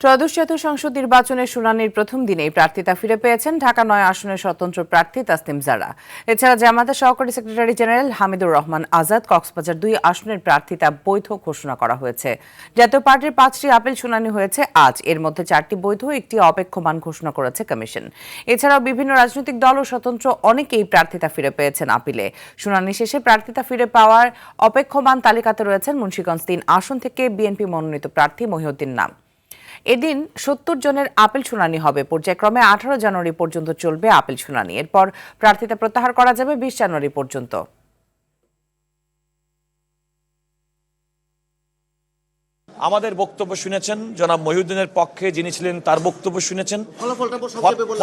ত্রয়োদশ জাতীয় সংসদ নির্বাচনের শুনানির প্রথম দিনেই প্রার্থিতা ফিরে পেয়েছেন ঢাকা-৯ আসনের স্বতন্ত্র প্রার্থী তাসনিম জারা। এছাড়া জামায়াতের সহকারী সেক্রেটারি জেনারেল হামিদুর রহমান আজাদ কক্সবাজার-২ আসনের প্রার্থিতা বৈধ ঘোষণা করা হয়েছে। জাতীয় পার্টির ৫টি আপিল শুনানি হয়েছে আজ, এর মধ্যে 4টি বৈধ, 1টি অপেক্ষমান ঘোষণা করেছে কমিশন। এছাড়াও বিভিন্ন রাজনৈতিক দল ও স্বতন্ত্র অনেকেই প্রার্থিতা ফিরে পেয়েছেন আপিলে। শুনানি শেষে প্রার্থিতা ফিরে পাওয়ার অপেক্ষমান তালিকাতে রয়েছেন মুন্সিগঞ্জ-৩ আসন থেকে বিএনপি মনোনীত প্রার্থী মহিউদ্দিন নাম। এদিন ৭০ জনের আপিল শুনানি হবে। পর্যায়ক্রমে 18 জানুয়ারি পর্যন্ত চলবে আপিল শুনানি। এরপর প্রার্থিতা প্রত্যাহার করা যাবে 20 জানুয়ারি পর্যন্ত। আমাদের বক্তব্য শুনেছেন, জনাব মহিউদ্দিনের পক্ষে যিনি ছিলেন তার বক্তব্য শুনেছেন।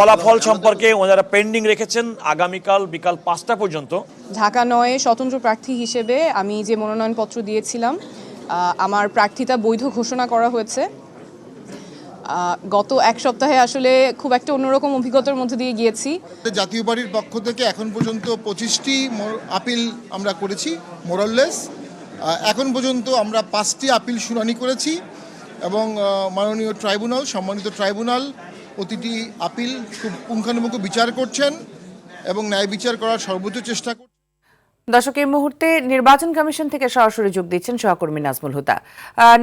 ফলাফল সম্পর্কে ওনারা পেন্ডিং রেখেছেন আগামীকাল বিকাল 5টা পর্যন্ত। ঢাকা-৯ স্বতন্ত্র প্রার্থী হিসেবে আমি যে মনোনয়নপত্র দিয়েছিলাম, আমার প্রার্থিতা বৈধ ঘোষণা করা হয়েছে। গত এক সপ্তাহে আসলে খুব একটা অন্যরকম অভিজ্ঞতার মধ্যে দিয়ে গিয়েছি। জাতীয় পার্টির পক্ষ থেকে এখন পর্যন্ত 25টি আপিল আমরা করেছি মোরাললেস। এখন পর্যন্ত আমরা 5টি আপিল শুনানি করেছি এবং মাননীয় ট্রাইব্যুনাল, সম্মানিত ট্রাইব্যুনাল প্রতিটি আপিল খুব পুঙ্খানুপুঙ্খ বিচার করছেন এবং ন্যায় বিচার করার সর্বোচ্চ চেষ্টা করছেন। দর্শক, এই মুহূর্তে নির্বাচন কমিশন থেকে সরাসরি যোগ দিচ্ছেন সহকর্মী নাজমুল হুদা।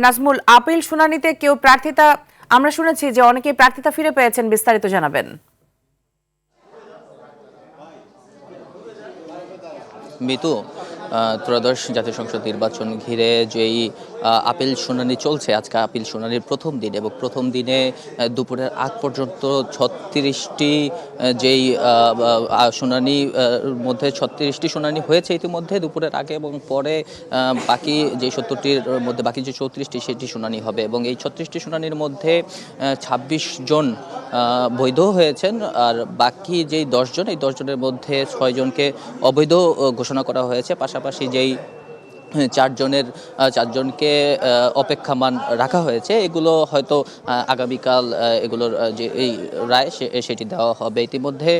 নাজমুল, আপিল শুনানিতে কেউ প্রার্থিতা, আমরা শুনেছি যে অনেকেই প্রার্থিতা ফিরে পেয়েছেন, বিস্তারিত জানাবেন। মিতু, ত্রয়োদশ জাতীয় সংসদ নির্বাচন ঘিরে যেই আপিল শুনানি চলছে, আজকে আপিল শুনানির প্রথম দিন এবং প্রথম দিনে দুপুরের আগ পর্যন্ত 36টি যেই শুনানি মধ্যে 36টি শুনানি হয়েছে ইতিমধ্যে দুপুরের আগে, এবং পরে বাকি যে 70টির মধ্যে বাকি যে 34টি সেটি শুনানি হবে। এবং এই 36টি শুনানির মধ্যে 26 জন বৈধ হয়েছেন, আর বাকি যেই 10 জন, এই 10 জনের মধ্যে 6 জনকে অবৈধ ঘোষণা করা হয়েছে। পাশাপাশি যেই 4 জনকে অপেক্ষমান রাখা হয়েছে, এগুলো হয়তো আগামীকাল এগুলোর যে এই রায় সেটি দেওয়া হবে। ইতিমধ্যে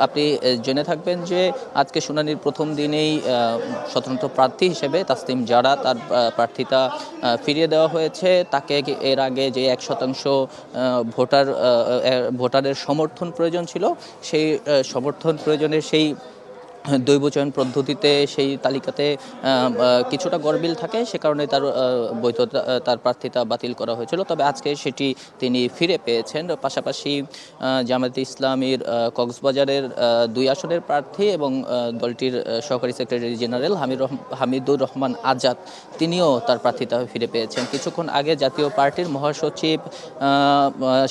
আপনি জেনে থাকবেন যে আজকে শুনানির প্রথম দিনেই স্বতন্ত্র প্রার্থী হিসেবে তাসনিম জারা তার প্রার্থিতা ফিরিয়ে দেওয়া হয়েছে। তাকে এর আগে যে 1% ভোটারের সমর্থন প্রয়োজন ছিল, সেই সমর্থন প্রয়োজনের সেই দৈব চয়ন পদ্ধতিতে সেই তালিকাতে কিছুটা গরমিল থাকে, সে কারণে তার বৈধতা, তার প্রার্থিতা বাতিল করা হয়েছিল। তবে আজকে সেটি তিনি ফিরে পেয়েছেন। পাশাপাশি জামায়াতে ইসলামীর কক্সবাজারের 2 আসনের প্রার্থী এবং দলটির সহকারী সেক্রেটারি জেনারেল হামিদুর রহমান আজাদ, তিনিও তার প্রার্থিতা ফিরে পেয়েছেন। কিছুক্ষণ আগে জাতীয় পার্টির মহাসচিব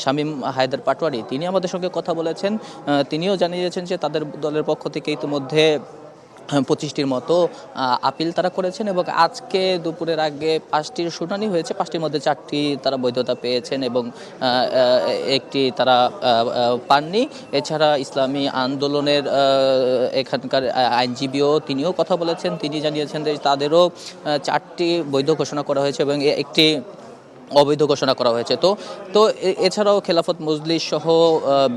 শামীম হায়দার পাটোয়ারি, তিনি আমাদের সঙ্গে কথা বলেছেন। তিনিও জানিয়েছেন যে তাদের দলের পক্ষ থেকে ইতিমধ্যে 25টির মতো আপিল তারা করেছেন এবং আজকে দুপুরের আগে 5টির শুনানি হয়েছে। 5টির মধ্যে 4টি তারা বৈধতা পেয়েছেন এবং একটি তারা পাননি। এছাড়া ইসলামী আন্দোলনের এখানকার আইনজীবীও, তিনিও কথা বলেছেন। তিনি জানিয়েছেন যে তাদেরও 4টি বৈধ ঘোষণা করা হয়েছে এবং একটি অবৈধ ঘোষণা করা হয়েছে। তো এছাড়াও খেলাফত মজলিস সহ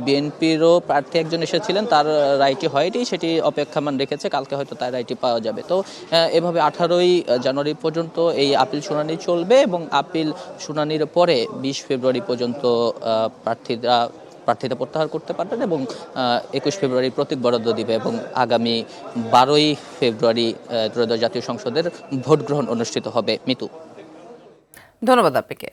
বিএনপিরও প্রার্থী একজন এসেছিলেন, তার রায়টি হয়নি, সেটি অপেক্ষমান রেখেছে, কালকে হয়তো তার রায়টি পাওয়া যাবে। তো এভাবে 18 জানুয়ারি পর্যন্ত এই আপিল শুনানি চলবে এবং আপিল শুনানির পরে 20 ফেব্রুয়ারি পর্যন্ত প্রার্থিতা প্রত্যাহার করতে পারবেন এবং 21 ফেব্রুয়ারি প্রতীক বরাদ্দ দিবে এবং আগামী 12 ফেব্রুয়ারি ত্রয়োদশ জাতীয় সংসদের ভোট গ্রহণ অনুষ্ঠিত হবে। মিতু, ধন্যবাদ আপনাকে।